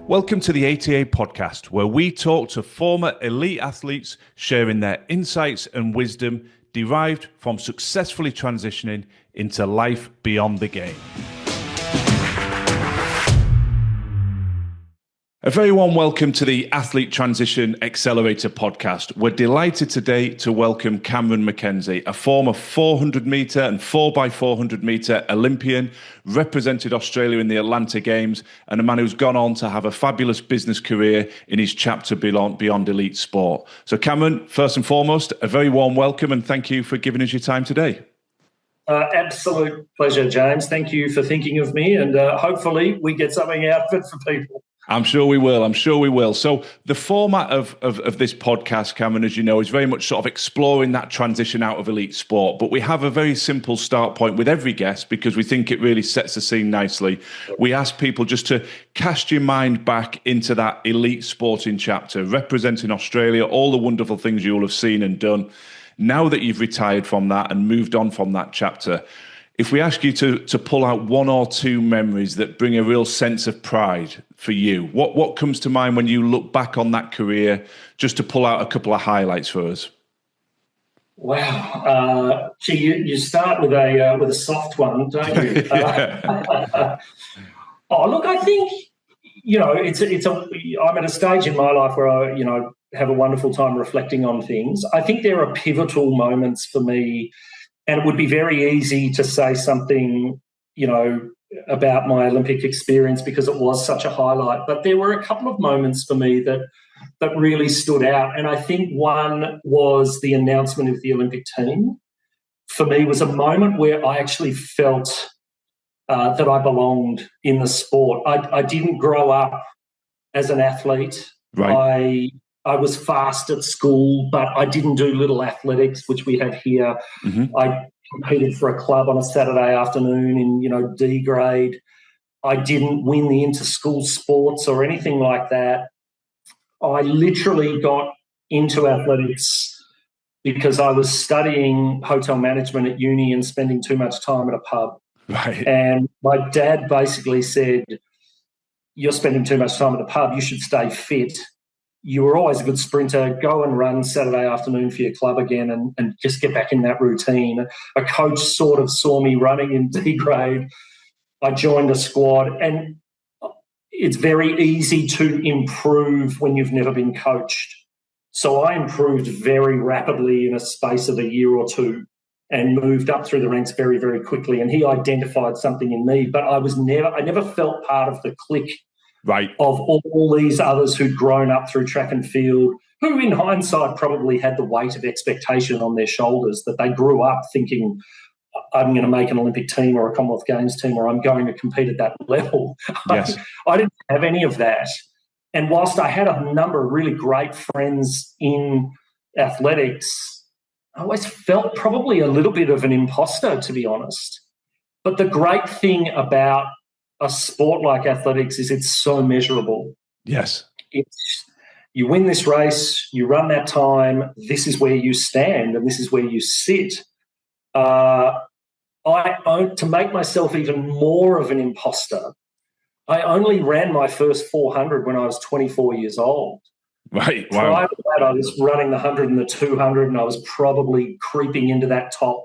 Welcome to the ATA podcast, where we talk to former elite athletes sharing their insights and wisdom derived from successfully transitioning into life beyond the game. A very warm welcome to the Athlete Transition Accelerator podcast. We're delighted today to welcome Cameron Mackenzie, a former 400 metre and 4x400 metre Olympian, represented Australia in the Atlanta Games, and a man who's gone on to have a fabulous business career in his chapter beyond elite sport. So Cameron, first and foremost, a very warm welcome and thank you for giving us your time today. Absolute pleasure, James. Thank you for thinking of me, and hopefully we get something out of it for people. I'm sure we will. So the format of this podcast, Cameron, as you know, is very much sort of exploring that transition out of elite sport. But we have a very simple start point with every guest because we think it really sets the scene nicely. We ask people just to cast your mind back into that elite sporting chapter, representing Australia, all the wonderful things you'll have seen and done. Now that you've retired from that and moved on from that chapter, if we ask you to pull out one or two memories that bring a real sense of pride for you, what comes to mind when you look back on that career, just to pull out a couple of highlights for us? Wow. You start with a soft one, don't you? Look, I think, I'm at a stage in my life where I, have a wonderful time reflecting on things. I think there are pivotal moments for me. And it would be very easy to say something, about my Olympic experience because it was such a highlight. But there were a couple of moments for me that really stood out. And I think one was the announcement of the Olympic team. For me, was a moment where I actually felt that I belonged in the sport. I didn't grow up as an athlete. Right. I was fast at school, but I didn't do little athletics, which we have here. Mm-hmm. I competed for a club on a Saturday afternoon in, D grade. I didn't win the inter-school sports or anything like that. I literally got into athletics because I was studying hotel management at uni and spending too much time at a pub. Right. And my dad basically said, "You're spending too much time at the pub. You should stay fit. You were always a good sprinter. Go and run Saturday afternoon for your club again and just get back in that routine." A coach sort of saw me running in D grade. I joined a squad, and it's very easy to improve when you've never been coached. So I improved very rapidly in a space of a year or two and moved up through the ranks very, very quickly. And he identified something in me, but I never felt part of the clique. Right. Of all these others who'd grown up through track and field, who in hindsight probably had the weight of expectation on their shoulders, that they grew up thinking, I'm going to make an Olympic team or a Commonwealth Games team, or I'm going to compete at that level. Yes. I didn't have any of that. And whilst I had a number of really great friends in athletics, I always felt probably a little bit of an imposter, to be honest. But the great thing about a sport like athletics is it's so measurable. Yes. You win this race, you run that time, this is where you stand and this is where you sit. To make myself even more of an imposter, I only ran my first 400 when I was 24 years old. Right. Wow. Prior to that, I was running the 100 and the 200, and I was probably creeping into that top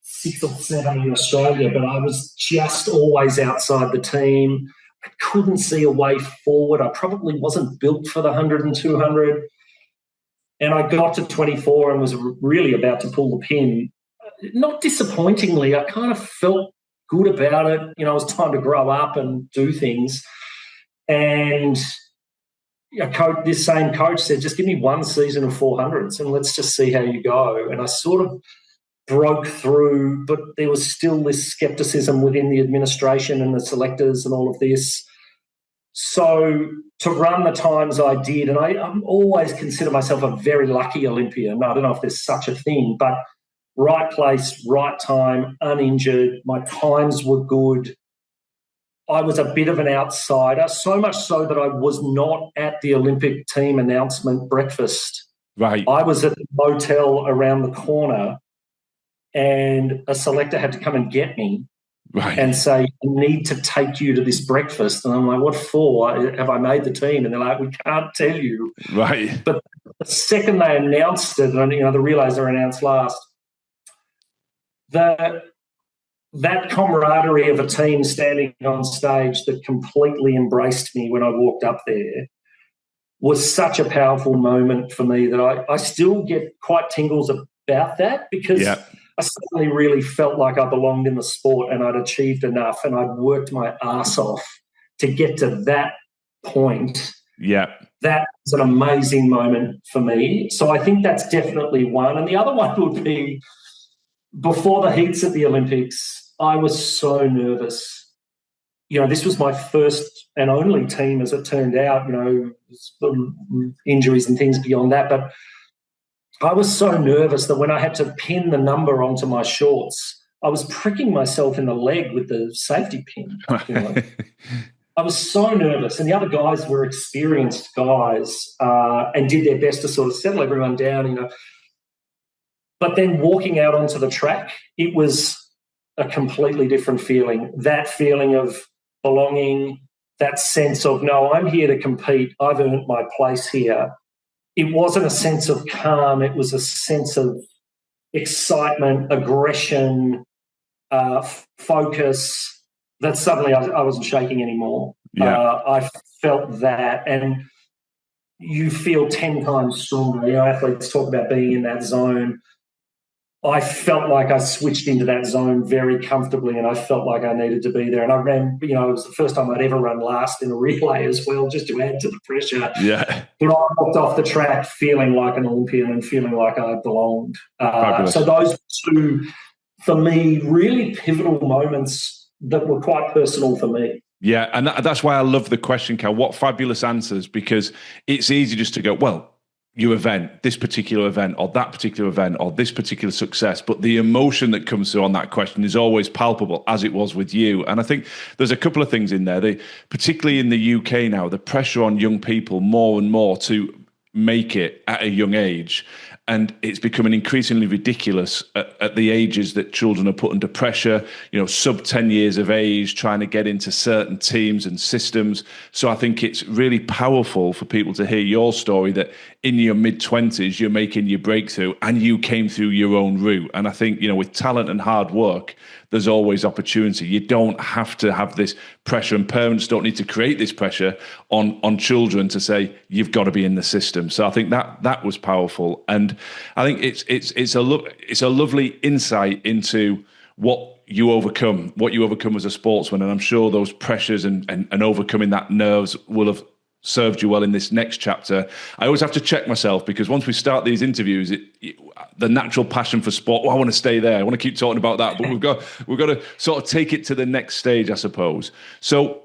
6 or 7 in Australia, but I was just always outside the team. I couldn't see a way forward. I probably wasn't built for the 100 and 200. And I got to 24 and was really about to pull the pin. Not disappointingly, I kind of felt good about it. It was time to grow up and do things. And this same coach said, just give me one season of 400s and let's just see how you go. And I sort of broke through, but there was still this skepticism within the administration and the selectors and all of this. So to run the times I did, and I always consider myself a very lucky Olympian. I don't know if there's such a thing, but right place, right time, uninjured. My times were good. I was a bit of an outsider, so much so that I was not at the Olympic team announcement breakfast. Right. I was at the motel around the corner, and a selector had to come and get me. right, and say, I need to take you to this breakfast. And I'm like, what for? Have I made the team? And they're like, we can't tell you. right. But the second they announced it, and the relays are announced last, that camaraderie of a team standing on stage that completely embraced me when I walked up there was such a powerful moment for me that I still get quite tingles about that, because I suddenly really felt like I belonged in the sport and I'd achieved enough and I'd worked my ass off to get to that point. Yeah. That was an amazing moment for me. So I think that's definitely one. And the other one would be before the heats at the Olympics, I was so nervous. This was my first and only team, as it turned out, injuries and things beyond that. But I was so nervous that when I had to pin the number onto my shorts, I was pricking myself in the leg with the safety pin. I was so nervous. And the other guys were experienced guys and did their best to sort of settle everyone down, But then walking out onto the track, it was a completely different feeling. That feeling of belonging, that sense of, no, I'm here to compete. I've earned my place here. It wasn't a sense of calm. It was a sense of excitement, aggression, focus, that suddenly I wasn't shaking anymore. Yeah. I felt that, and you feel 10 times stronger. Athletes talk about being in that zone. I felt like I switched into that zone very comfortably, and I felt like I needed to be there. And I ran, it was the first time I'd ever run last in a relay as well, just to add to the pressure. Yeah. But I walked off the track feeling like an Olympian and feeling like I belonged. So those two, for me, really pivotal moments that were quite personal for me. Yeah, and that's why I love the question, Cal. What fabulous answers, because it's easy just to go, well, your event, this particular event, or that particular event, or this particular success. But the emotion that comes through on that question is always palpable, as it was with you. And I think there's a couple of things in there. Particularly in the UK now, the pressure on young people more and more to make it at a young age. And it's becoming increasingly ridiculous at the ages that children are put under pressure, sub 10 years of age, trying to get into certain teams and systems. So I think it's really powerful for people to hear your story, that in your mid-20s, you're making your breakthrough and you came through your own route. And I think, with talent and hard work, there's always opportunity. You don't have to have this pressure, and parents don't need to create this pressure on children to say, you've got to be in the system. So I think that was powerful. And I think it's a lovely insight into what you overcome as a sportsman. And I'm sure those pressures and overcoming that nerves will have served you well in this next chapter. I always have to check myself, because once we start these interviews, the natural passion for sport, I want to stay there. I want to keep talking about that, but we've got to sort of take it to the next stage, I suppose. So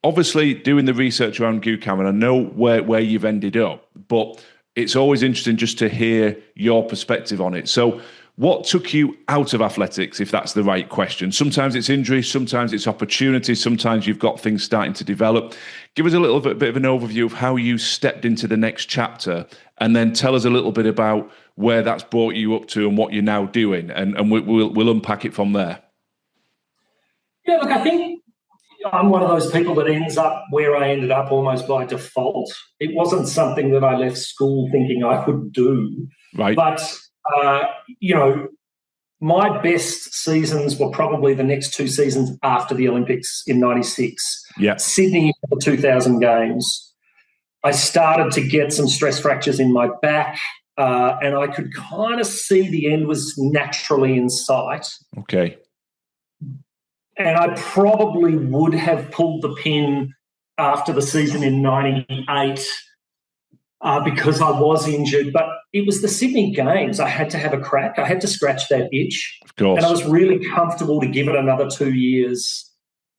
obviously doing the research around you, Cameron, I know where you've ended up, but it's always interesting just to hear your perspective on it. So what took you out of athletics, if that's the right question? Sometimes it's injury, sometimes it's opportunity, sometimes you've got things starting to develop. Give us a little bit of an overview of how you stepped into the next chapter, and then tell us a little bit about where that's brought you up to and what you're now doing, and we'll unpack it from there. Yeah, look, I think I'm one of those people that ends up where I ended up almost by default. It wasn't something that I left school thinking I would do. Right. But my best seasons were probably the next two seasons after the Olympics in 96. Yeah. Sydney for the 2000 Games. I started to get some stress fractures in my back, and I could kind of see the end was naturally in sight. Okay. And I probably would have pulled the pin after the season in 98 because I was injured. But it was the Sydney Games. I had to have a crack. I had to scratch that itch. Of course. And I was really comfortable to give it another 2 years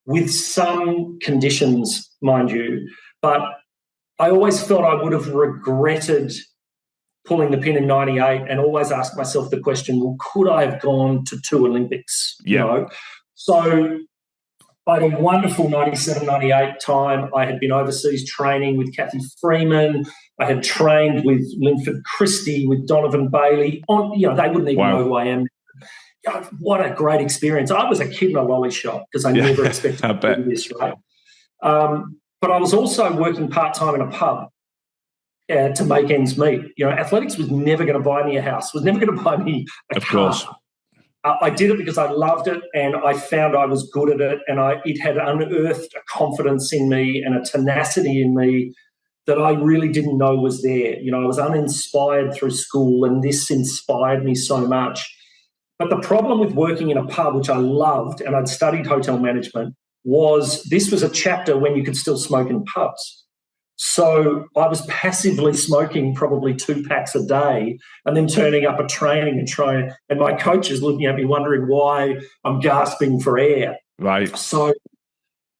with some conditions, mind you. But I always felt I would have regretted pulling the pin in 98 and always asked myself the question, well, could I have gone to 2 Olympics? Yeah. So I had a wonderful 97, 98 time. I had been overseas training with Kathy Freeman. I had trained with Linford Christie, with Donovan Bailey. They wouldn't even know who I am. what a great experience. I was a kid in a lolly shop because I never expected to do this, right? But I was also working part-time in a pub to make ends meet. Athletics was never going to buy me a house, was never going to buy me a car. Course. I did it because I loved it and I found I was good at it, and it had unearthed a confidence in me and a tenacity in me that I really didn't know was there. I was uninspired through school, and this inspired me so much. But the problem with working in a pub, which I loved, and I'd studied hotel management, was this was a chapter when you could still smoke in pubs. So I was passively smoking probably 2 packs a day and then turning up at training and my coach is looking at me wondering why I'm gasping for air. Right. So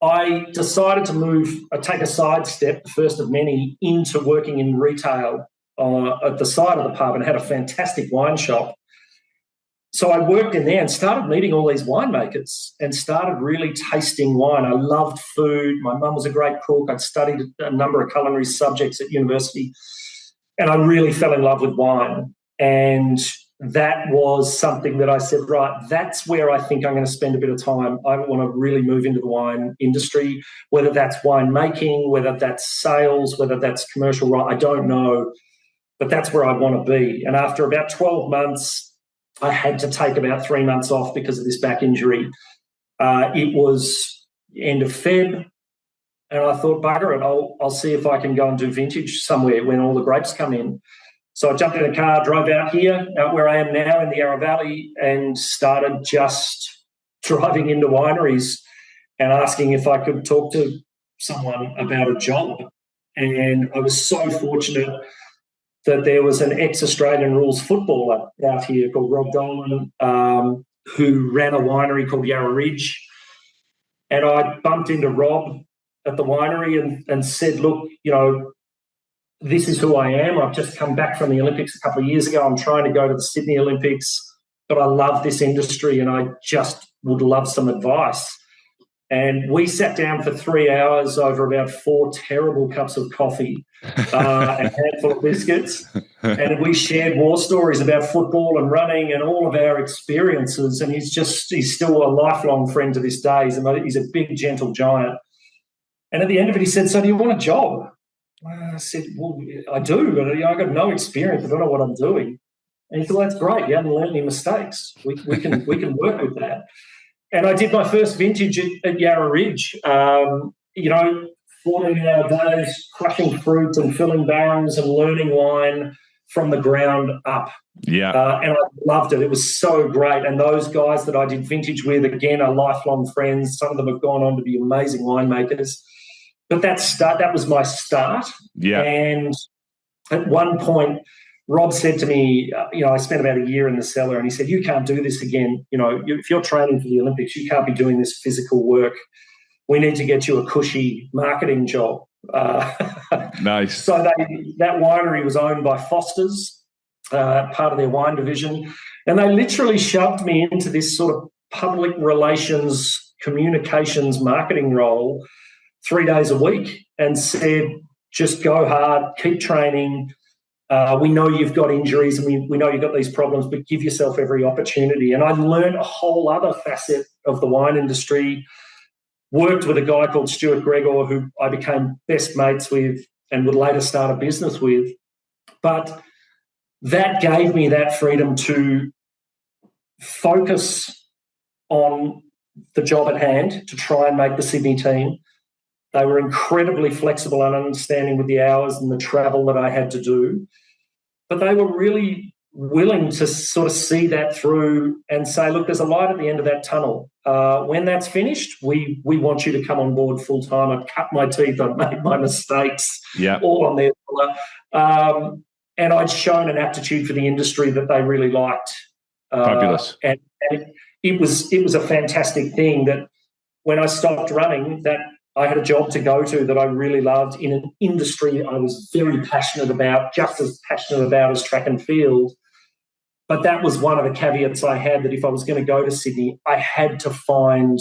I decided to take a sidestep, the first of many, into working in retail at the side of the pub, and had a fantastic wine shop. So I worked in there and started meeting all these winemakers and started really tasting wine. I loved food. My mum was a great cook. I'd studied a number of culinary subjects at university, and I really fell in love with wine. And that was something that I said, right, that's where I think I'm going to spend a bit of time. I want to really move into the wine industry, whether that's winemaking, whether that's sales, whether that's commercial. I don't know, but that's where I want to be. And after about 12 months, I had to take about 3 months off because of this back injury. It was end of Feb, and I thought, bugger it, I'll see if I can go and do vintage somewhere when all the grapes come in. So I jumped in a car, drove out here, out where I am now in the Yarra Valley, and started just driving into wineries and asking if I could talk to someone about a job. And I was so fortunate that there was an ex-Australian rules footballer out here called Rob Dolan, who ran a winery called Yarra Ridge. And I bumped into Rob at the winery and said, look, this is who I am. I've just come back from the Olympics a couple of years ago. I'm trying to go to the Sydney Olympics, but I love this industry and I just would love some advice. And we sat down for 3 hours over about 4 terrible cups of coffee and a handful of biscuits. And we shared war stories about football and running and all of our experiences. And he's still a lifelong friend to this day. He's a big, gentle giant. And at the end of it, he said, so do you want a job? I said, well, I do, but I've got no experience. I don't know what I'm doing. And he said, well, that's great. You haven't learned any mistakes. We can work with that. And I did my first vintage at Yarra Ridge, 14-hour days, crushing fruit and filling barrels and learning wine from the ground up. Yeah. And I loved it. It was so great. And those guys that I did vintage with, again, are lifelong friends. Some of them have gone on to be amazing winemakers. But that was my start. Yeah. And at one point, Rob said to me, I spent about a year in the cellar, and he said, you can't do this again. If you're training for the Olympics, you can't be doing this physical work. We need to get you a cushy marketing job. Nice. So that winery was owned by Foster's, part of their wine division, and they literally shoved me into this sort of public relations, communications, marketing role 3 days a week and said, just go hard, keep training. We know you've got injuries and we know you've got these problems, but give yourself every opportunity. And I learned a whole other facet of the wine industry, worked with a guy called Stuart Gregor, who I became best mates with and would later start a business with. But that gave me that freedom to focus on the job at hand to try and make the Sydney team. They were incredibly flexible and understanding with the hours and the travel that I had to do. But they were really willing to sort of see that through and say, look, there's a light at the end of that tunnel. When that's finished, we want you to come on board full time. I've cut my teeth. I've made my mistakes, all on their collar. And I'd shown an aptitude for the industry that they really liked. Fabulous. And it was a fantastic thing that when I stopped running, that I had a job to go to that I really loved in an industry I was very passionate about, just as passionate about as track and field. But that was one of the caveats I had, that if I was going to go to Sydney, I had to find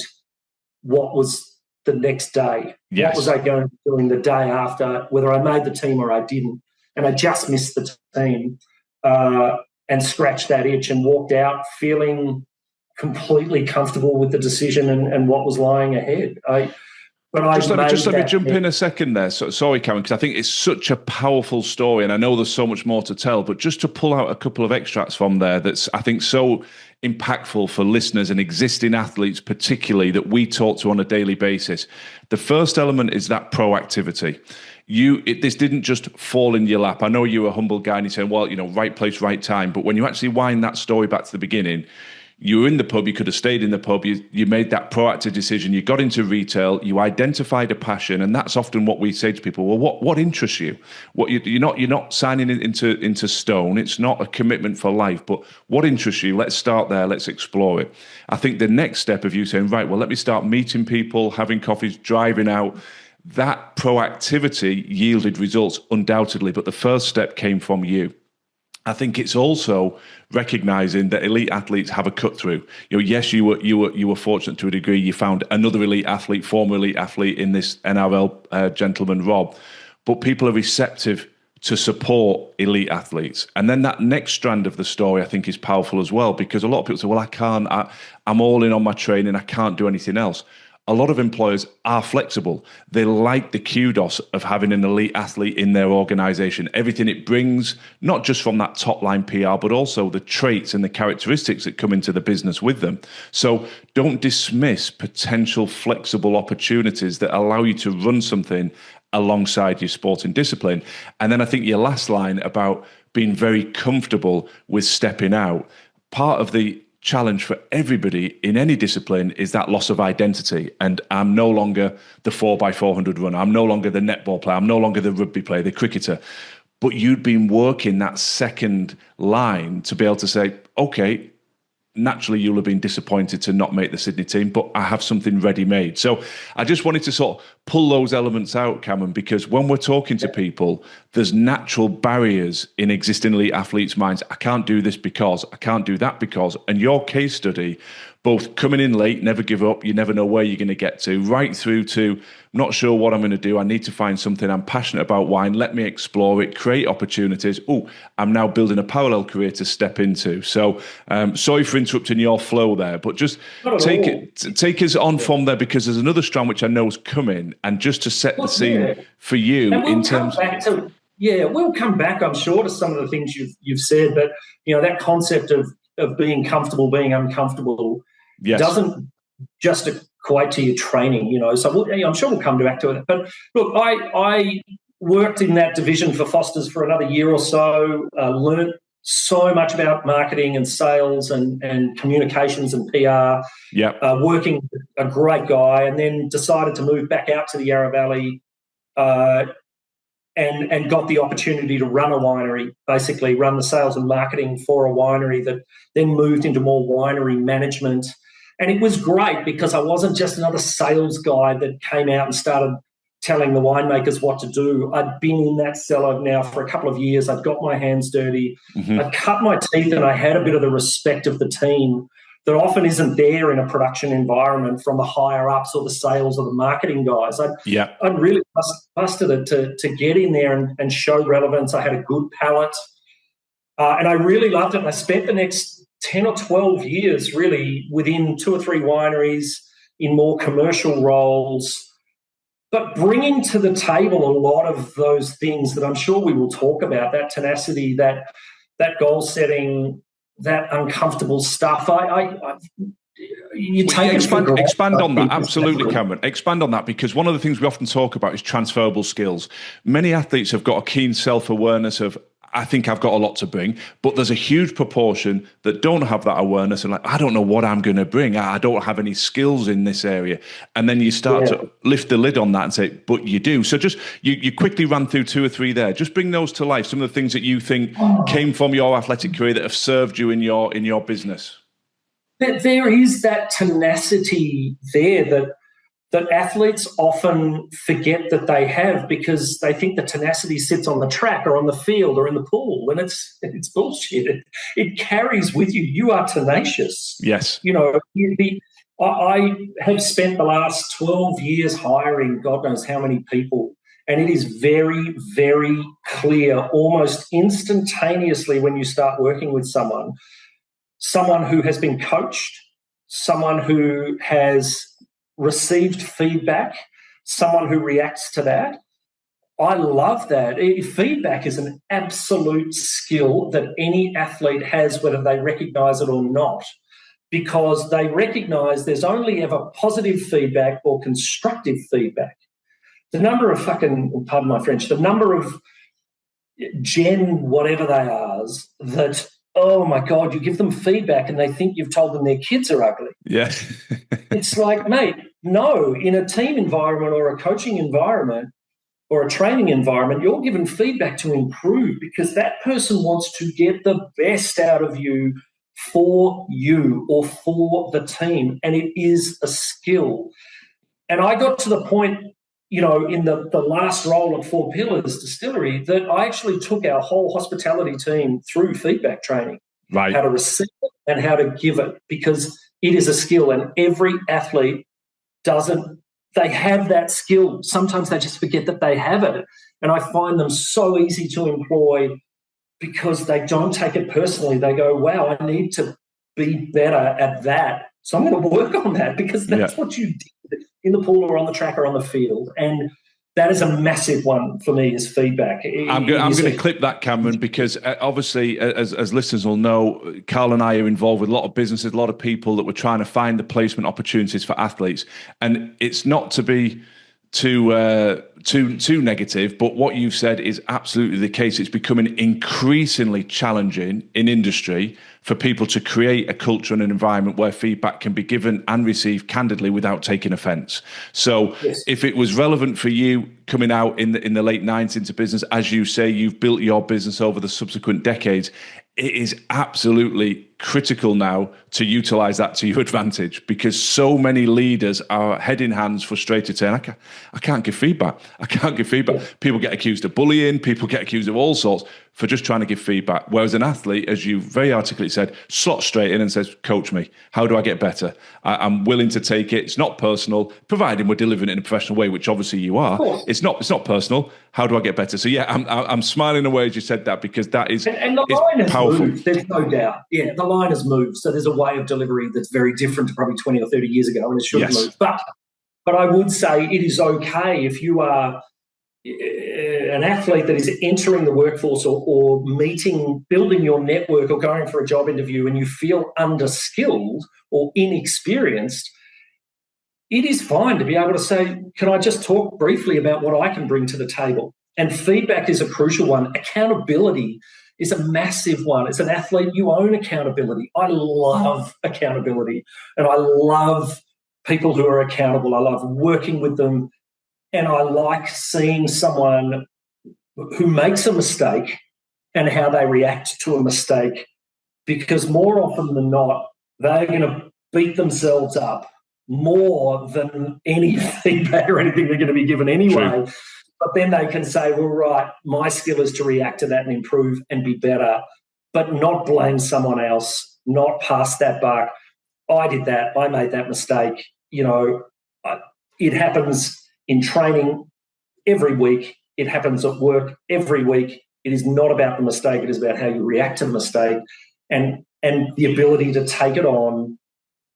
what was the next day. Yes. What was I going to be doing the day after, whether I made the team or I didn't. And I just missed the team and scratched that itch and walked out feeling completely comfortable with the decision and what was lying ahead. Just let me jump in a second there. So, sorry, Cameron, because I think it's such a powerful story, and I know there's so much more to tell. But just to pull out a couple of extracts from there, that's I think so impactful for listeners and existing athletes, particularly that we talk to on a daily basis. The first element is that proactivity. This didn't just fall in your lap. I know you're a humble guy, and you're saying, well, right place, right time. But when you actually wind that story back to the beginning, you were in the pub, you could have stayed in the pub, you made that proactive decision, you got into retail, you identified a passion, and that's often what we say to people, well, what interests you? You're not signing it into stone, it's not a commitment for life, but what interests you? Let's start there, let's explore it. I think the next step of you saying, right, well, let me start meeting people, having coffees, driving out, that proactivity yielded results undoubtedly, but the first step came from you. I think it's also recognizing that elite athletes have a cut through. Yes, you were fortunate to a degree. You found another elite athlete, former elite athlete in this NRL gentleman, Rob. But people are receptive to support elite athletes. And then that next strand of the story, I think, is powerful as well, because a lot of people say, well, I can't, I'm all in on my training, I can't do anything else. A lot of employers are flexible. They like the kudos of having an elite athlete in their organization. Everything it brings, not just from that top line PR, but also the traits and the characteristics that come into the business with them. So don't dismiss potential flexible opportunities that allow you to run something alongside your sporting discipline. And then I think your last line about being very comfortable with stepping out, part of the challenge for everybody in any discipline is that loss of identity. And I'm no longer the 4x400 runner. I'm no longer the netball player. I'm no longer the rugby player, the cricketer. But you'd been working that second line to be able to say, okay, naturally you'll have been disappointed to not make the Sydney team, but I have something ready-made. So I just wanted to sort of pull those elements out, Cameron, because when we're talking to people, there's natural barriers in existing elite athletes' minds. I can't do this because, I can't do that because. And your case study, both coming in late, never give up, you never know where you're going to get to, right through to, I'm not sure what I'm going to do, I need to find something, I'm passionate about wine, let me explore it, create opportunities. Oh, I'm now building a parallel career to step into. So sorry for interrupting your flow there, but just take us on from there, because there's another strand which I know is coming, and just to set the scene for you in terms of... we'll come back, I'm sure, to some of the things you've said, but that concept of being comfortable, being uncomfortable, doesn't just equate to your training, So I'm sure we'll come back to it. But look, I worked in that division for Foster's for another year or so, learned so much about marketing and sales and communications and PR, working with a great guy, and then decided to move back out to the Yarra Valley and got the opportunity to run a winery, basically run the sales and marketing for a winery that then moved into more winery management. And it was great because I wasn't just another sales guy that came out and started telling the winemakers what to do. I'd been in that cellar now for a couple of years. I'd got my hands dirty. I'd cut my teeth, and I had a bit of the respect of the team that often isn't there in a production environment from the higher-ups or the sales or the marketing guys. I'd really busted it to get in there and show relevance. I had a good palate, and I really loved it. And I spent the next 10 or 12 years really within 2 or 3 wineries in more commercial roles, but bringing to the table a lot of those things that I'm sure we will talk about, that tenacity, that goal setting, that uncomfortable stuff. Expand on that. Absolutely, Cameron. Expand on that, because one of the things we often talk about is transferable skills. Many athletes have got a keen self-awareness of, I think I've got a lot to bring, but there's a huge proportion that don't have that awareness and like, I don't know what I'm going to bring. I don't have any skills in this area. And then you start to lift the lid on that and say, but you do. So just, you quickly ran through 2 or 3 there. Just bring those to life. Some of the things that you think came from your athletic career that have served you in your business. There is that tenacity there that athletes often forget that they have, because they think the tenacity sits on the track or on the field or in the pool, and it's bullshit. It carries with you. You are tenacious. Yes. I have spent the last 12 years hiring God knows how many people, and it is very, very clear almost instantaneously when you start working with someone who has been coached, someone who has received feedback, someone who reacts to that. I love that. Feedback is an absolute skill that any athlete has, whether they recognise it or not, because they recognise there's only ever positive feedback or constructive feedback. The number of pardon my French, the number of gen whatever they are that, oh my God, you give them feedback and they think you've told them their kids are ugly. Yeah. It's like, mate, no, in a team environment or a coaching environment or a training environment, you're given feedback to improve because that person wants to get the best out of you for you or for the team. And it is a skill. And I got to the point, in the last role at Four Pillars Distillery, that I actually took our whole hospitality team through feedback training, right? How to receive it and how to give it, because it is a skill, and every athlete they have that skill. Sometimes they just forget that they have it, and I find them so easy to employ because they don't take it personally. They go, wow, I need to be better at that, so I'm going to work on that, because that's what you did in the pool or on the track or on the field. And that is a massive one for me, is feedback. I'm going to clip that, Cameron, because obviously, as listeners will know, Carl and I are involved with a lot of businesses, a lot of people that were trying to find the placement opportunities for athletes. And it's not to be too negative, but what you've said is absolutely the case. It's becoming increasingly challenging in industry for people to create a culture and an environment where feedback can be given and received candidly without taking offence. So if it was relevant for you coming out in the late 90s into business, as you say, you've built your business over the subsequent decades, it is absolutely critical now to utilize that to your advantage, because so many leaders are head in hands, frustrated, saying, I can't give feedback. I can't give feedback. Yeah. People get accused of bullying. People get accused of all sorts for just trying to give feedback. Whereas an athlete, as you very articulately said, slots straight in and says, coach me. How do I get better? I'm willing to take it. It's not personal, providing we're delivering it in a professional way, which obviously you are. It's not personal. How do I get better? So yeah, I'm smiling away as you said that, because that is and the line has powerful. Moved. There's no doubt. Yeah, the line has moved. So there's a way of delivery that's very different to probably 20 or 30 years ago, and it should move. But I would say it is okay if you are an athlete that is entering the workforce or building your network or going for a job interview, and you feel underskilled or inexperienced. It is fine to be able to say, can I just talk briefly about what I can bring to the table? And feedback is a crucial one. Accountability is a massive one. As an athlete, you own accountability. I love accountability, and I love people who are accountable. I love working with them, and I like seeing someone who makes a mistake and how they react to a mistake, because more often than not, they're going to beat themselves up more than any feedback or anything they're going to be given anyway. True. But then they can say, well, right, my skill is to react to that and improve and be better, but not blame someone else, not pass that buck. I did that. I made that mistake. It happens in training every week. It happens at work every week. It is not about the mistake. It is about how you react to the mistake and the ability to take it on,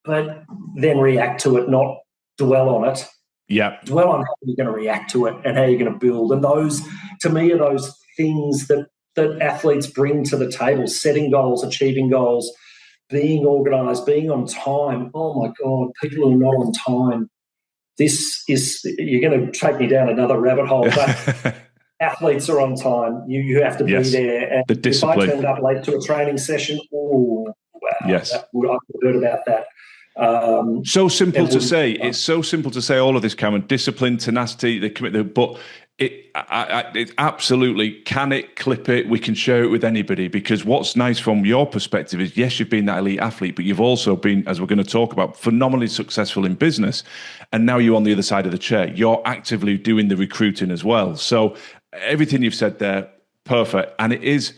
but then react to it, not dwell on it. Yeah. Dwell on how you're going to react to it and how you're going to build. And those, to me, are those things that athletes bring to the table: setting goals, achieving goals, being organised, being on time. Oh, my God, people who are not on time. You're going to take me down another rabbit hole, but athletes are on time. You have to be there. And the discipline. If I turned up late to a training session, oh, wow. Yes. I've heard about that. So simple to say. It's so simple to say all of this, Cameron. Discipline, tenacity, the commitment, but it absolutely, can it, clip it, we can share it with anybody, because what's nice from your perspective is, yes, you've been that elite athlete, but you've also been, as we're going to talk about, phenomenally successful in business, and now you're on the other side of the chair. You're actively doing the recruiting as well. So everything you've said there, perfect. And it is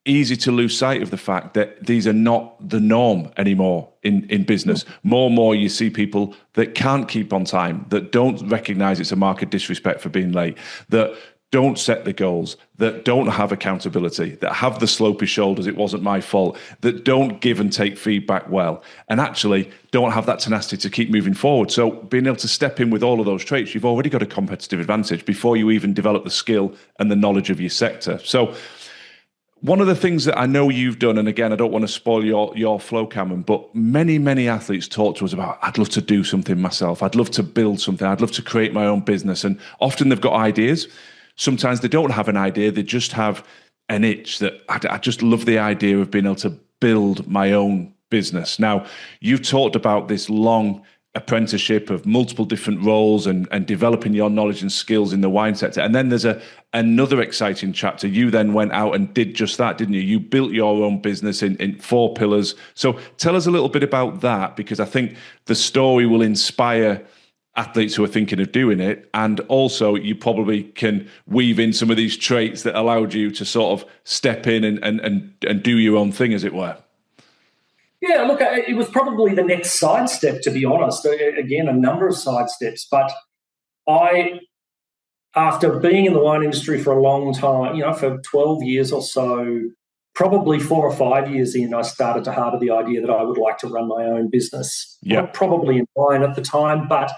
easy to lose sight of the fact that these are not the norm anymore in business. More and more you see people that can't keep on time, that don't recognize it's a mark of disrespect for being late, that don't set the goals, that don't have accountability, that have the slopey shoulders, it wasn't my fault, that don't give and take feedback well, and actually don't have that tenacity to keep moving forward. So being able to step in with all of those traits, you've already got a competitive advantage before you even develop the skill and the knowledge of your sector. So one of the things that I know you've done, and again, I don't want to spoil your flow, Cameron, but many athletes talk to us about, I'd love to do something myself. I'd love to build something. I'd love to create my own business. And often they've got ideas. Sometimes they don't have an idea. They just have an itch that I just love the idea of being able to build my own business. Now, you've talked about this long apprenticeship of multiple different roles and developing your knowledge and skills in the wine sector. And then there's another exciting chapter. You then went out and did just that, didn't you? You built your own business in 4 pillars. So tell us a little bit about that, because I think the story will inspire athletes who are thinking of doing it. And also you probably can weave in some of these traits that allowed you to sort of step in and do your own thing, as it were. Yeah, look, it was probably the next sidestep, to be honest. Again, a number of sidesteps. But after being in the wine industry for a long time, for 12 years or so, probably 4 or 5 years in, I started to harbour the idea that I would like to run my own business. Yeah. Probably in wine at the time, but,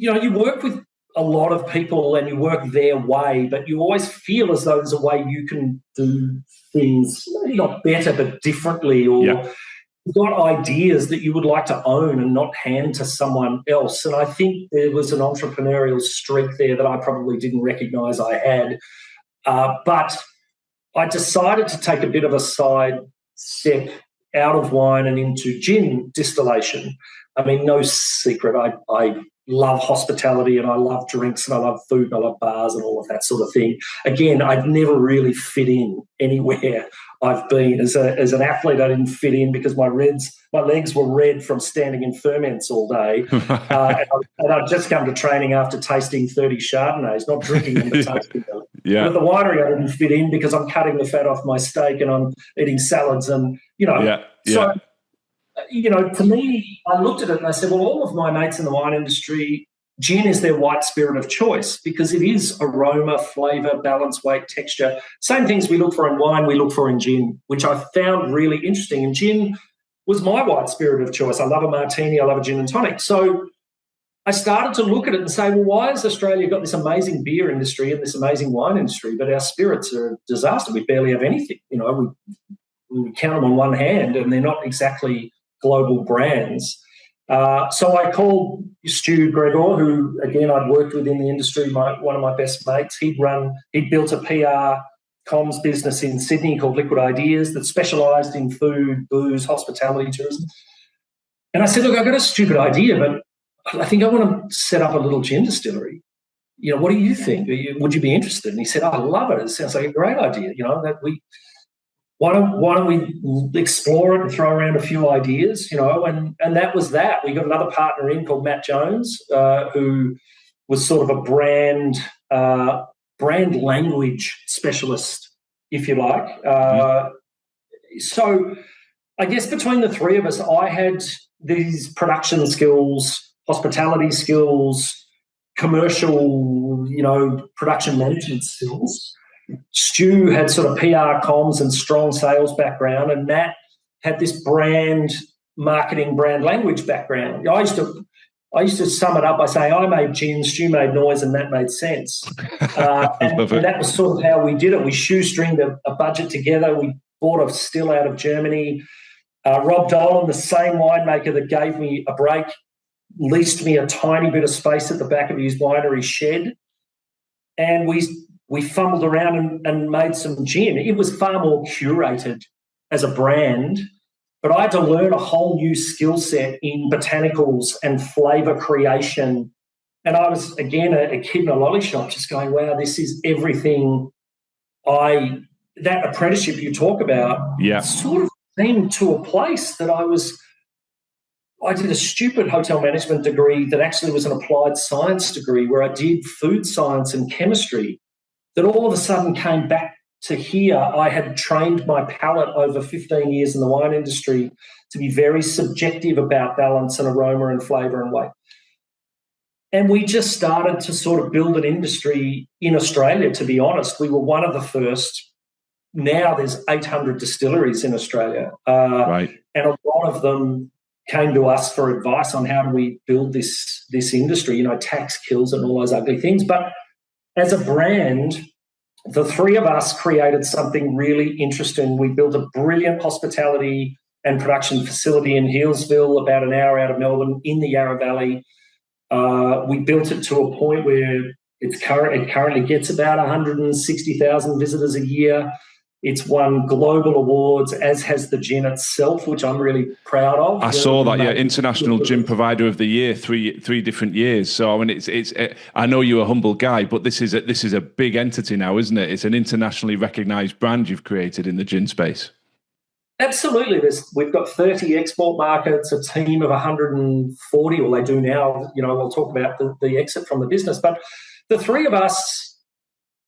you work with a lot of people and you work their way, but you always feel as though there's a way you can do things, maybe not better, but differently, or you've got ideas that you would like to own and not hand to someone else. And I think there was an entrepreneurial streak there that I probably didn't recognise I had. But I decided to take a bit of a side step out of wine and into gin distillation. I mean, no secret, I love hospitality and I love drinks and I love food and I love bars and all of that sort of thing. Again, I've never really fit in anywhere I've been. As an athlete, I didn't fit in because my legs were red from standing in ferments all day. And I'd just come to training after tasting 30 Chardonnays, not drinking them, but tasting them. Yeah. But at the winery, I didn't fit in because I'm cutting the fat off my steak and I'm eating salads and, So, to me, I looked at it and I said, well, all of my mates in the wine industry, gin is their white spirit of choice because it is aroma, flavour, balance, weight, texture. Same things we look for in wine, we look for in gin, which I found really interesting. And gin was my white spirit of choice. I love a martini, I love a gin and tonic. So I started to look at it and say, well, why has Australia got this amazing beer industry and this amazing wine industry, but our spirits are a disaster? We barely have anything. We count them on one hand and they're not exactly global brands. So I called Stu Gregor, who, again, I'd worked with in the industry, one of my best mates. He'd built a PR comms business in Sydney called Liquid Ideas that specialised in food, booze, hospitality, tourism. And I said, look, I've got a stupid idea, but I think I want to set up a little gin distillery. What do you think? Would you be interested? And he said, I love it. It sounds like a great idea, Why don't we explore it and throw around a few ideas, and that was that. We got another partner in called Matt Jones, who was sort of a brand language specialist, if you like. So I guess between the three of us, I had these production skills, hospitality skills, commercial, production management skills. Stu had sort of PR comms and strong sales background, and Matt had this brand marketing, brand language background. I used to sum it up by saying I made gin, Stu made noise, and Matt made sense. And that was sort of how we did it. We shoestringed a budget together. We bought a still out of Germany. Rob Dolan, the same winemaker that gave me a break, leased me a tiny bit of space at the back of his winery shed, and we fumbled around and made some gin. It was far more curated as a brand, but I had to learn a whole new skill set in botanicals and flavour creation. And I was, again, a kid in a lolly shop just going, wow, this is everything that apprenticeship you talk about sort of came to a place that I did a stupid hotel management degree that actually was an applied science degree where I did food science and chemistry. That all of a sudden came back to here. I had trained my palate over 15 years in the wine industry to be very subjective about balance and aroma and flavour and weight. And we just started to sort of build an industry in Australia, to be honest. We were one of the first. Now there's 800 distilleries in Australia. Right. And a lot of them came to us for advice on how do we build this industry. You know, tax kills and all those ugly things. But as a brand, the three of us created something really interesting. We built a brilliant hospitality and production facility in Healesville, about an hour out of Melbourne, in the Yarra Valley. We built it to a point where it currently gets about 160,000 visitors a year. It's won global awards, as has the gin itself, which I'm really proud of. I saw that, yeah, International Gin Provider of the Year, three different years. So I mean, I know you're a humble guy, but this is a big entity now, isn't it? It's an internationally recognised brand you've created in the gin space. Absolutely. We've got 30 export markets, a team of 140, or they do now. You know, we'll talk about the exit from the business, but the three of us.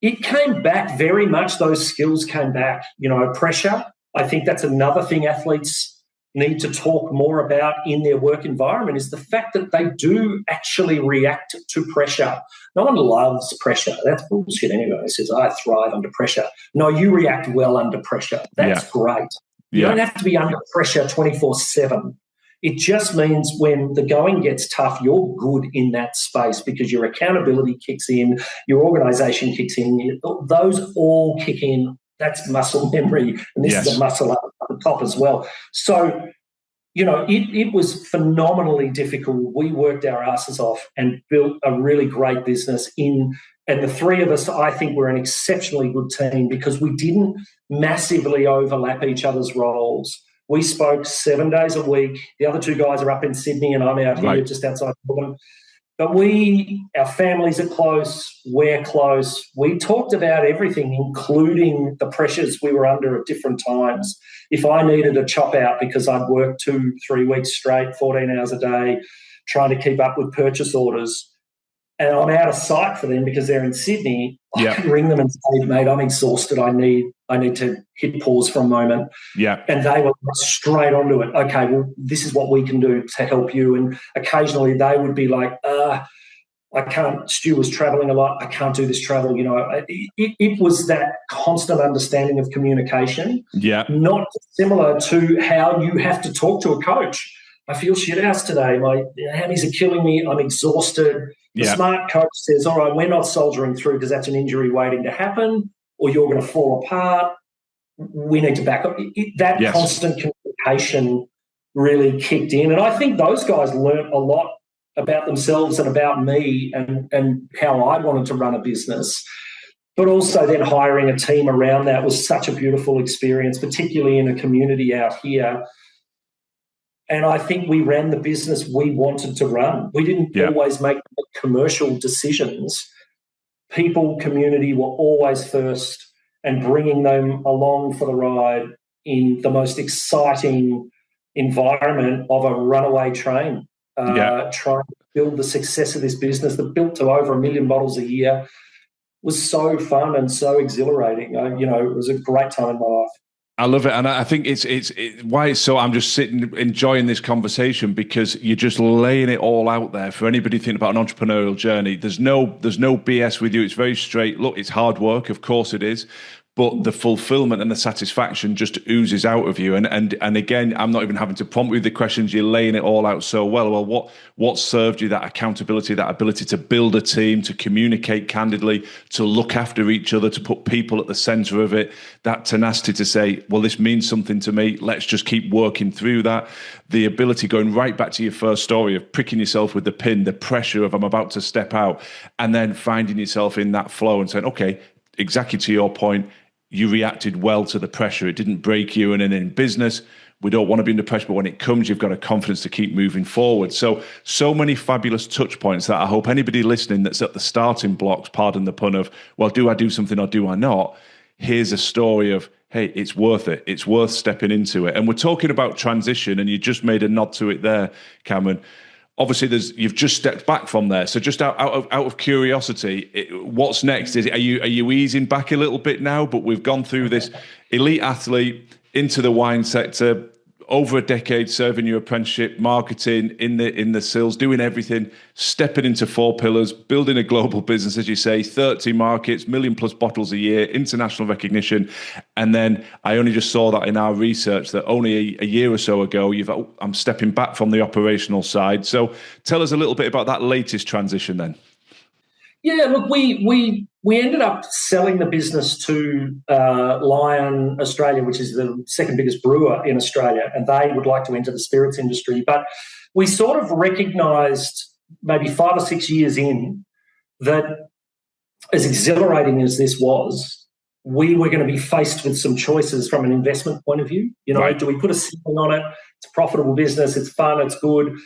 It came back very much, those skills came back. You know, pressure. I think that's another thing athletes need to talk more about in their work environment, is the fact that they do actually react to pressure. No one loves pressure. That's bullshit anyway. It says, I thrive under pressure. No, you react well under pressure. That's great. You don't have to be under pressure 24/7. It just means when the going gets tough, you're good in that space because your accountability kicks in, your organisation kicks in, those all kick in. That's muscle memory, and this is a muscle up at the top as well. So, you know, it was phenomenally difficult. We worked our asses off and built a really great business and the three of us, I think, were an exceptionally good team because we didn't massively overlap each other's roles. We spoke 7 days a week. The other two guys are up in Sydney and I'm out here just outside Melbourne. But our families are close, we're close. We talked about everything, including the pressures we were under at different times. If I needed a chop out because I'd worked 2-3 weeks straight, 14 hours a day, trying to keep up with purchase orders, and I'm out of sight for them because they're in Sydney, I could ring them and say, mate, I'm exhausted. I need to hit pause for a moment. Yeah. And they were straight onto it. Okay, well, this is what we can do to help you. And occasionally they would be like, I can't, Stu was traveling a lot. I can't do this travel. You know, it was that constant understanding of communication. Yeah. Not similar to how you have to talk to a coach. I feel shit house today. My hammies are killing me. I'm exhausted. The smart coach says, all right, we're not soldiering through because that's an injury waiting to happen or you're going to fall apart. We need to back up. That constant communication really kicked in. And I think those guys learned a lot about themselves and about me and how I wanted to run a business. But also then hiring a team around that was such a beautiful experience, particularly in a community out here. And I think we ran the business we wanted to run. We didn't always make commercial decisions. People, community were always first, and bringing them along for the ride in the most exciting environment of a runaway train. Trying to build the success of this business that built to over 1 million bottles a year was so fun and so exhilarating. It was a great time in my life. I love it, and I think it's why it's so. I'm just sitting enjoying this conversation because you're just laying it all out there for anybody thinking about an entrepreneurial journey. There's no BS with you. It's very straight. Look, it's hard work, of course it is, but the fulfillment and the satisfaction just oozes out of you. And again, I'm not even having to prompt you the questions. You're laying it all out so well. Well, what served you that accountability, that ability to build a team, to communicate candidly, to look after each other, to put people at the center of it, that tenacity to say, well, this means something to me. Let's just keep working through that. The ability, going right back to your first story of pricking yourself with the pin, the pressure of I'm about to step out, and then finding yourself in that flow and saying, okay, exactly to your point, you reacted well to the pressure. It didn't break you. And then in business, we don't want to be under pressure, but when it comes, you've got a confidence to keep moving forward. So many fabulous touch points that I hope anybody listening that's at the starting blocks, pardon the pun, of, well, do I do something or do I not? Here's a story of, hey, it's worth it. It's worth stepping into it. And we're talking about transition, and you just made a nod to it there, Cameron. Obviously, you've just stepped back from there. So, just out of curiosity, what's next? Are you easing back a little bit now? But we've gone through this elite athlete into the wine sector, over a decade serving your apprenticeship, marketing, in the sales, doing everything, stepping into 4 pillars, building a global business, as you say, 30 markets, 1 million+ bottles a year, international recognition. And then I only just saw that in our research that only a year or so ago, I'm stepping back from the operational side. So tell us a little bit about that latest transition then. Yeah, look, we ended up selling the business to Lion Australia, which is the second biggest brewer in Australia, and they would like to enter the spirits industry. But we sort of recognised maybe 5 or 6 years in that, as exhilarating as this was, we were going to be faced with some choices from an investment point of view. Right. Do we put a ceiling on it? It's a profitable business, it's fun, it's good,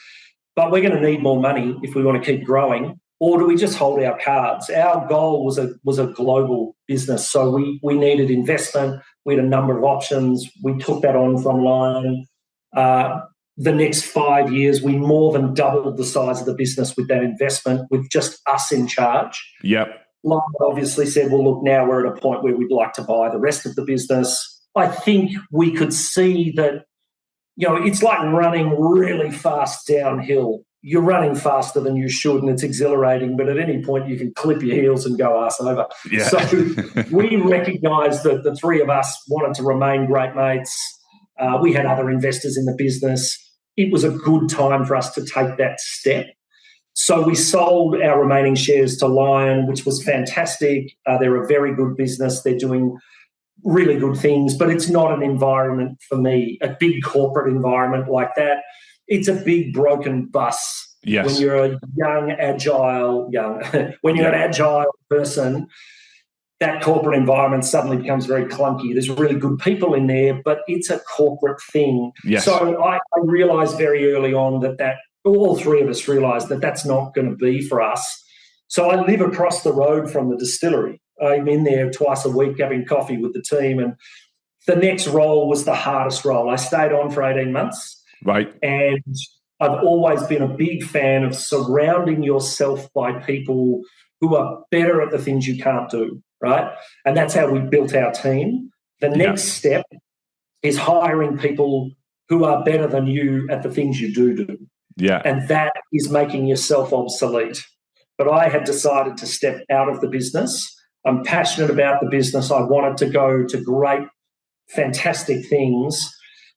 but we're going to need more money if we want to keep growing. Or do we just hold our cards? Our goal was a global business, so we needed investment. We had a number of options. We took that on from Lion. The next 5 years, we more than doubled the size of the business with that investment, with just us in charge. Yep. Lion obviously said, well, look, now we're at a point where we'd like to buy the rest of the business. I think we could see that, it's like running really fast downhill. You're running faster than you should, and it's exhilarating, but at any point you can clip your heels and go arse over. Yeah. So we recognised that the three of us wanted to remain great mates. We had other investors in the business. It was a good time for us to take that step. So we sold our remaining shares to Lion, which was fantastic. They're a very good business. They're doing really good things, but it's not an environment for me, a big corporate environment like that. It's a big broken bus. Yes. When you're a when you're an agile person, that corporate environment suddenly becomes very clunky. There's really good people in there, but it's a corporate thing. Yes. So I realised very early on that all three of us realised that that's not going to be for us. So I live across the road from the distillery. I'm in there twice a week having coffee with the team, and the next role was the hardest role. I stayed on for 18 months. Right. And I've always been a big fan of surrounding yourself by people who are better at the things you can't do, right? And that's how we built our team. The next step is hiring people who are better than you at the things you do. Yeah. And that is making yourself obsolete. But I had decided to step out of the business. I'm passionate about the business. I wanted to go to great, fantastic things.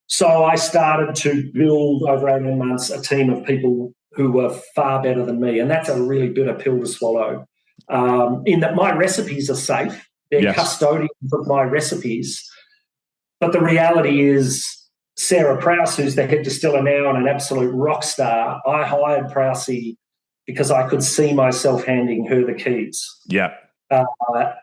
So I started to build over 18 months a team of people who were far better than me, and that's a really bitter pill to swallow. In that my recipes are safe. They're custodians of my recipes. But the reality is Sarah Prowse, who's the head distiller now and an absolute rock star, I hired Prousey because I could see myself handing her the keys. Yeah.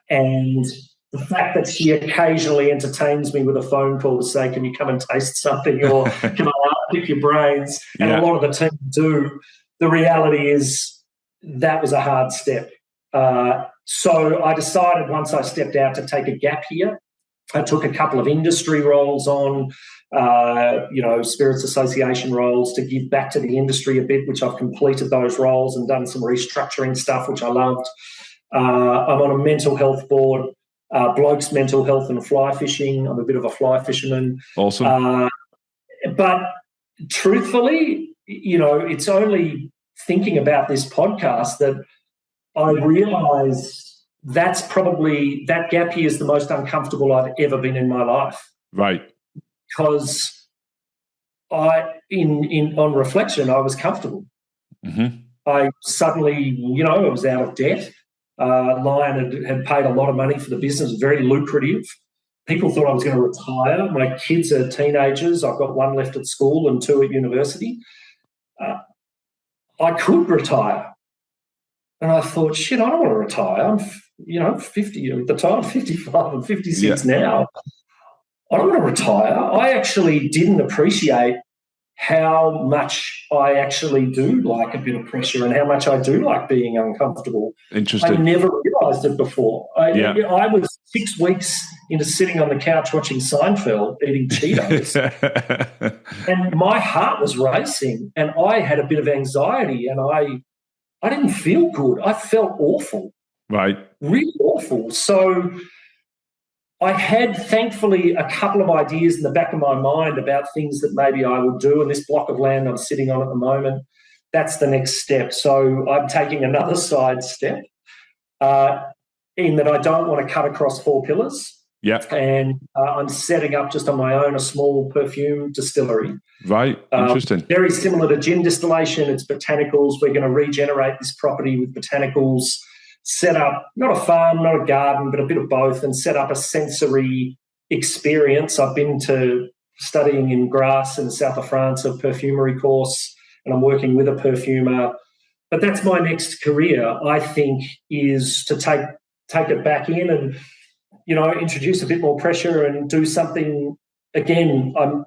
And the fact that she occasionally entertains me with a phone call to say, can you come and taste something, or can I pick your brains? And a lot of the team do. The reality is that was a hard step. So I decided once I stepped out to take a gap here. I took a couple of industry roles on, Spirits Association roles to give back to the industry a bit, which I've completed those roles and done some restructuring stuff, which I loved. I'm on a mental health board. Blokes Mental Health and Fly Fishing. I'm a bit of a fly fisherman. Awesome. But truthfully, it's only thinking about this podcast that I realise that gap year is the most uncomfortable I've ever been in my life. Right. Because on reflection, I was comfortable. Mm-hmm. I suddenly, I was out of debt. Lion had paid a lot of money for the business, very lucrative. People thought I was going to retire. My kids are teenagers. I've got one left at school and 2 at university. I could retire. And I thought, shit, I don't want to retire. I'm 50 at the time, 55, I'm 56 now. I don't want to retire. I actually didn't appreciate how much I actually do like a bit of pressure and how much I do like being uncomfortable. Interesting. I never realised it before. I was 6 weeks into sitting on the couch watching Seinfeld, eating Cheetos, and my heart was racing, and I had a bit of anxiety, and I didn't feel good. I felt awful. Right. Really awful. So I had, thankfully, a couple of ideas in the back of my mind about things that maybe I would do. And this block of land I'm sitting on at the moment, that's the next step. So I'm taking another side step in that I don't want to cut across 4 pillars. Yeah. And I'm setting up just on my own a small perfume distillery. Right. Interesting. Very similar to gin distillation. It's botanicals. We're going to regenerate this property with botanicals, set up not a farm, not a garden, but a bit of both, and set up a sensory experience. I've been to studying in Grasse in the south of France, a perfumery course, and I'm working with a perfumer. But that's my next career, I think, is to take it back in and, introduce a bit more pressure and do something. Again, I'll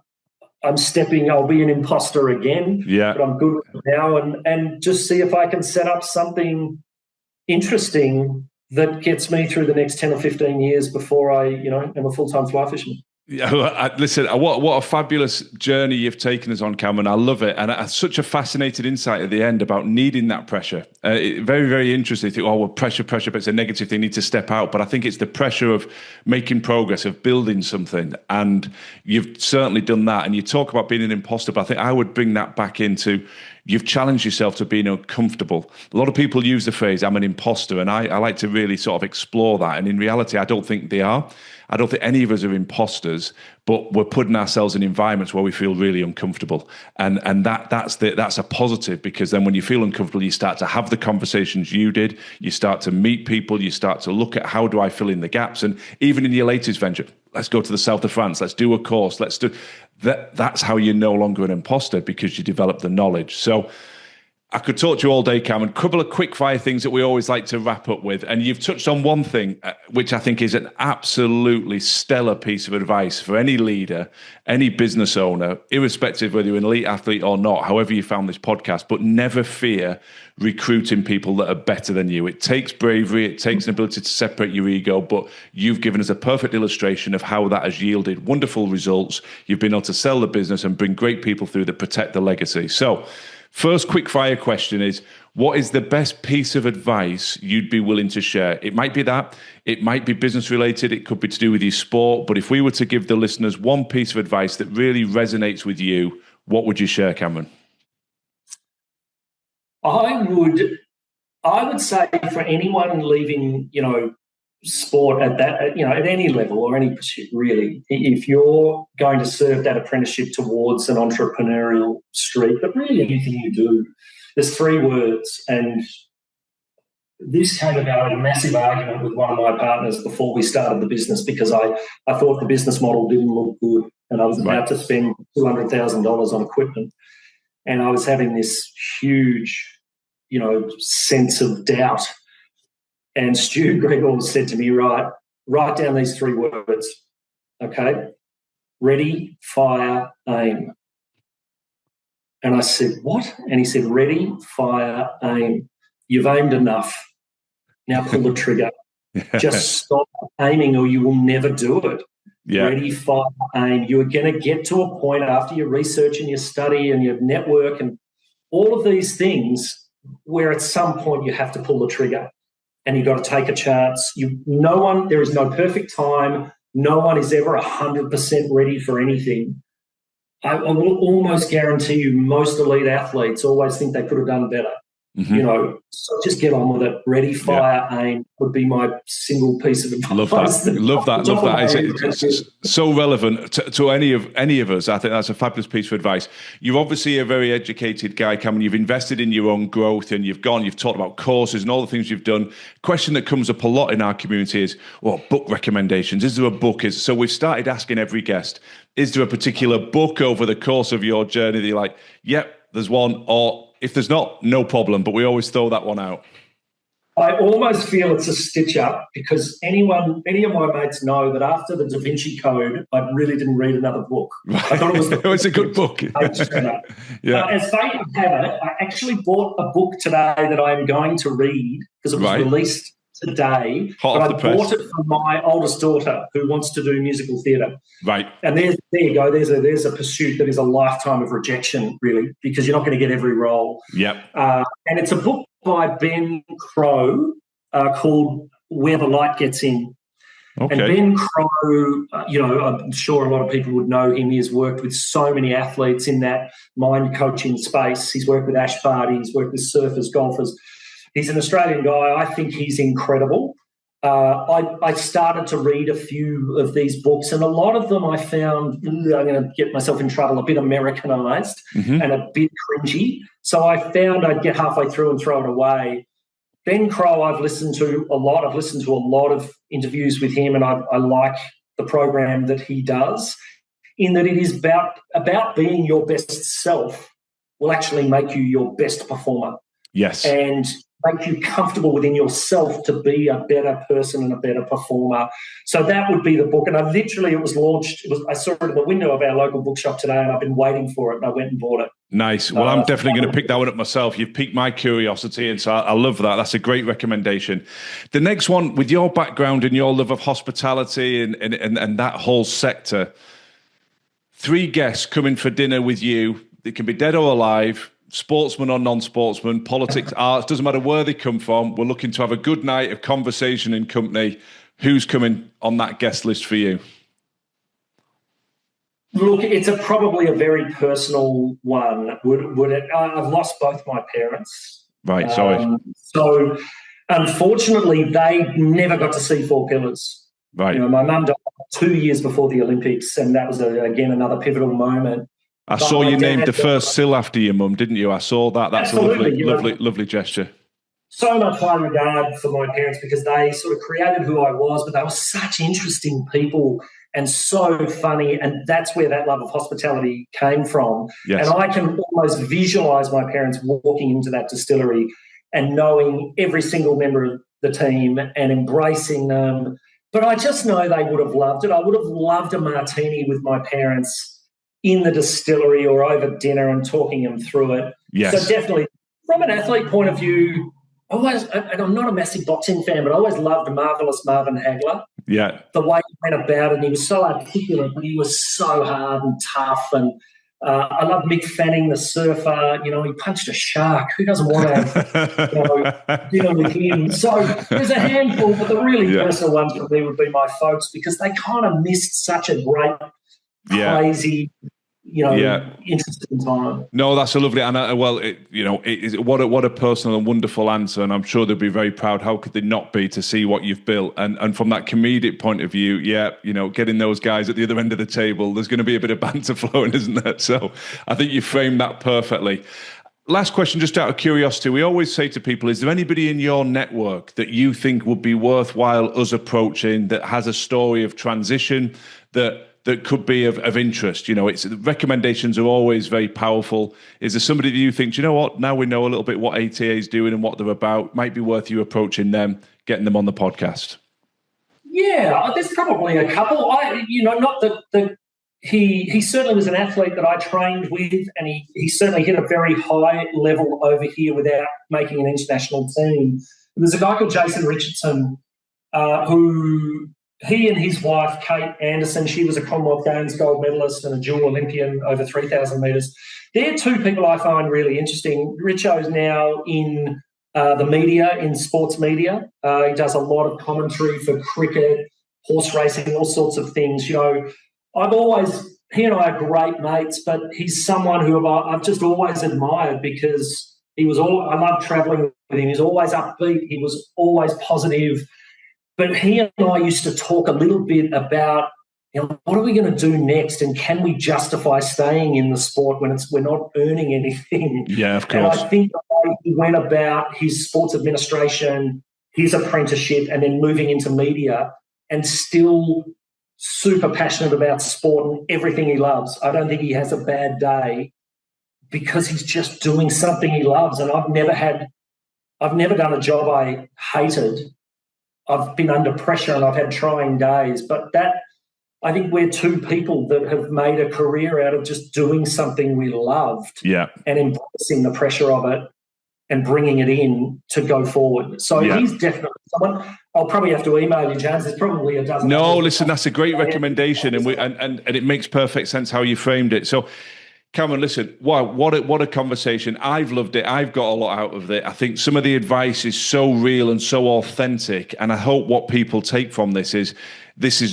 be an imposter again, but I'm good with it now, and just see if I can set up something interesting that gets me through the next 10 or 15 years before I, am a full-time fly fisherman. Yeah, listen, what a fabulous journey you've taken us on, Cameron. I love it. And such a fascinating insight at the end about needing that pressure. Very, very interesting. You think, pressure, but it's a negative thing, need to step out. But I think it's the pressure of making progress, of building something. And you've certainly done that. And you talk about being an imposter, but I think I would bring that back into, you've challenged yourself to being uncomfortable. A lot of people use the phrase, I'm an imposter, and I like to really sort of explore that. And in reality, I don't think they are. I don't think any of us are imposters, but we're putting ourselves in environments where we feel really uncomfortable. And that's a positive, because then when you feel uncomfortable, you start to have the conversations you did, you start to meet people, you start to look at how do I fill in the gaps. And even in your latest venture, let's go to the south of France, let's do a course, let's do that. That's how you're no longer an imposter, because you develop the knowledge. So I could talk to you all day, Cameron. A couple of quick fire things that we always like to wrap up with. And you've touched on one thing, which I think is an absolutely stellar piece of advice for any leader, any business owner, irrespective of whether you're an elite athlete or not, however you found this podcast, but never fear recruiting people that are better than you. It takes bravery, it takes an ability to separate your ego, but you've given us a perfect illustration of how that has yielded wonderful results. You've been able to sell the business and bring great people through that protect the legacy. So, first quick fire question is, what is the best piece of advice you'd be willing to share? It might be that, it might be business related, it could be to do with your sport, but if we were to give the listeners one piece of advice that really resonates with you, what would you share, Cameron? I would say for anyone leaving, sport at that, at any level or any pursuit, really, if you're going to serve that apprenticeship towards an entrepreneurial streak, but really anything you do, there's 3 words. And this came about in a massive argument with one of my partners before we started the business, because I thought the business model didn't look good, and I was about to spend $200,000 on equipment, and I was having this huge, sense of doubt. And Stu Gregor said to me, write down these 3 words, okay? Ready, fire, aim. And I said, what? And he said, ready, fire, aim. You've aimed enough. Now pull the trigger. Just stop aiming or you will never do it. Yeah. Ready, fire, aim. You are going to get to a point after your research and your study and your network and all of these things where at some point you have to pull the trigger. And you've got to take a chance. There is no perfect time. No one is ever 100% ready for anything. I will almost guarantee you most elite athletes always think they could have done better. Mm-hmm. So just get on with it. Ready, fire, aim would be my single piece of advice. Love that. It's so relevant to any of us. I think that's a fabulous piece of advice. You're obviously a very educated guy, Cameron. You've invested in your own growth, and you've talked about courses and all the things you've done. Question that comes up a lot in our community is, book recommendations. Is there a book? So we've started asking every guest, is there a particular book over the course of your journey that you're like, yep, there's one, or if there's not, no problem, but we always throw that one out? I almost feel it's a stitch up, because any of my mates know that after the Da Vinci Code, I really didn't read another book. Right. I thought it was a good book. Yeah. As fate would have it, I actually bought a book today that I am going to read, because it was released today. But I bought it for my oldest daughter, who wants to do musical theatre. Right. And there you go. There's a pursuit that is a lifetime of rejection, really, because you're not going to get every role. Yep. And it's a book by Ben Crow called Where the Light Gets In. Okay. And Ben Crowe, I'm sure a lot of people would know him. He has worked with so many athletes in that mind coaching space. He's worked with Ash Barty. He's worked with surfers, golfers. He's an Australian guy. I think he's incredible. I started to read a few of these books, and a lot of them I found, I'm going to get myself in trouble, a bit Americanized and a bit cringy. So I found I'd get halfway through and throw it away. Ben Crowe, I've listened to a lot. I've listened to a lot of interviews with him, and I like the program that he does, in that it is about being your best self will actually make you your best performer. Yes. And make you comfortable within yourself to be a better person and a better performer. So that would be the book. And it was launched. I saw it in the window of our local bookshop today, and I've been waiting for it, and I went and bought it. Nice. Well, I'm definitely going to pick that one up myself. You've piqued my curiosity, and so I love that. That's a great recommendation. The next one, with your background and your love of hospitality and that whole sector, 3 guests coming for dinner with you. They can be dead or alive, sportsman or non-sportsman, politics, arts, doesn't matter where they come from. We're looking to have a good night of conversation and company. Who's coming on that guest list for you? Look, it's probably a very personal one. I've lost both my parents. Right, sorry. So, unfortunately, they never got to see Four Pillars. Right. My mum died 2 years before the Olympics, and that was, again, another pivotal moment. I saw you named the first sill after your mum, didn't you? I saw that. That's absolutely, a lovely gesture. So much high regard for my parents, because they sort of created who I was, but they were such interesting people and so funny, and that's where that love of hospitality came from. Yes. And I can almost visualise my parents walking into that distillery and knowing every single member of the team and embracing them. But I just know they would have loved it. I would have loved a martini with my parents in the distillery or over dinner and talking them through it. Yes. So definitely, from an athlete point of view, and I'm not a massive boxing fan, but I always loved the marvellous Marvin Hagler. Yeah. The way he went about it, and he was so articulate, but he was so hard and tough. And I love Mick Fanning, the surfer. He punched a shark. Who doesn't want to dinner with him? So there's a handful, but the really personal ones for me would be my folks, because they kind of missed such a great, crazy, interesting time. No, that's a lovely, and what a personal and wonderful answer, and I'm sure they'll be very proud. How could they not be, to see what you've built? And from that comedic point of view, getting those guys at the other end of the table, there's going to be a bit of banter flowing, isn't there? So I think you framed that perfectly. Last question, just out of curiosity, we always say to people, is there anybody in your network that you think would be worthwhile us approaching, that has a story of transition that could be of interest? Recommendations are always very powerful. Is there somebody that you think, now we know a little bit what ATA is doing and what they're about, might be worth you approaching them, getting them on the podcast? Yeah, there's probably a couple. Not that he certainly was an athlete that I trained with, and he certainly hit a very high level over here without making an international team. There's a guy called Jason Richardson who... He and his wife, Kate Anderson, she was a Commonwealth Games gold medalist and a dual Olympian over 3,000 metres. They're two people I find really interesting. Richo's now in the media, in sports media. He does a lot of commentary for cricket, horse racing, all sorts of things. He and I are great mates, but he's someone who I've just always admired, because I love travelling with him. He's always upbeat. He was always positive. But he and I used to talk a little bit about, what are we going to do next, and can we justify staying in the sport when we're not earning anything? Yeah, of course. And I think the way he went about his sports administration, his apprenticeship, and then moving into media, and still super passionate about sport and everything he loves. I don't think he has a bad day, because he's just doing something he loves. And I've never done a job I hated. I've been under pressure and I've had trying days, but I think we're two people that have made a career out of just doing something we loved, and embracing the pressure of it and bringing it in to go forward. So he's definitely someone. I'll probably have to email you, James. There's probably a dozen. No, listen, that's a great recommendation, and it makes perfect sense how you framed it. So Cameron, listen, wow, what a conversation. I've loved it. I've got a lot out of it. I think some of the advice is so real and so authentic. And I hope what people take from this is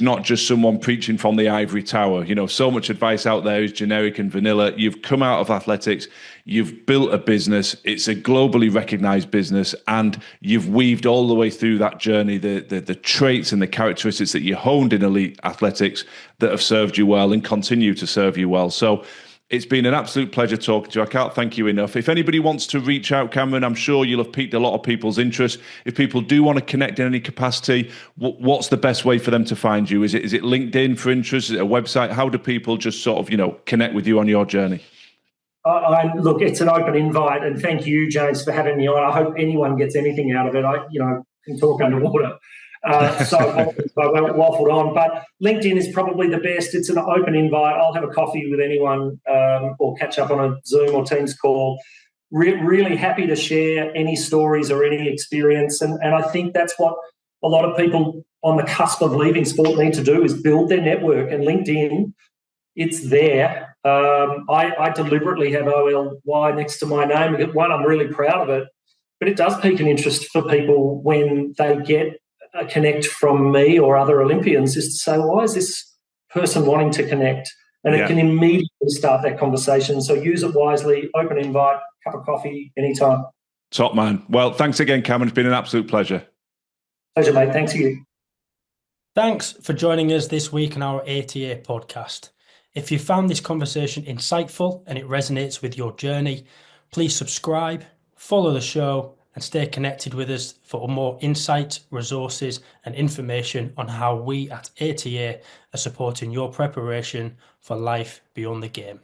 not just someone preaching from the ivory tower. You know, so much advice out there is generic and vanilla. You've come out of athletics, you've built a business, it's a globally recognized business, and you've weaved all the way through that journey the traits and the characteristics that you honed in elite athletics that have served you well and continue to serve you well. So it's been an absolute pleasure talking to you. I can't thank you enough. If anybody wants to reach out, Cameron, I'm sure you'll have piqued a lot of people's interest. If people do want to connect in any capacity, what's the best way for them to find you? Is it LinkedIn for interest? Is it a website? How do people just sort of, connect with you on your journey? Look, it's an open invite, and thank you, James, for having me on. I hope anyone gets anything out of it. I can talk underwater. So I waffled on, but LinkedIn is probably the best. It's an open invite. I'll have a coffee with anyone or catch up on a Zoom or Teams call. Really happy to share any stories or any experience. And I think that's what a lot of people on the cusp of leaving sport need to do, is build their network. And LinkedIn, it's there. I deliberately have OLY next to my name. One, I'm really proud of it, but it does pique an interest for people when they get a connect from me or other Olympians, is to say, why is this person wanting to connect? And it can immediately start that conversation. So use it wisely, open invite, cup of coffee, anytime. Top man. Well, thanks again, Cameron. It's been an absolute pleasure. Pleasure, mate. Thanks to you. Thanks for joining us this week on our ATA podcast. If you found this conversation insightful and it resonates with your journey, please subscribe, follow the show, and stay connected with us for more insights, resources, and information on how we at ATA are supporting your preparation for life beyond the game.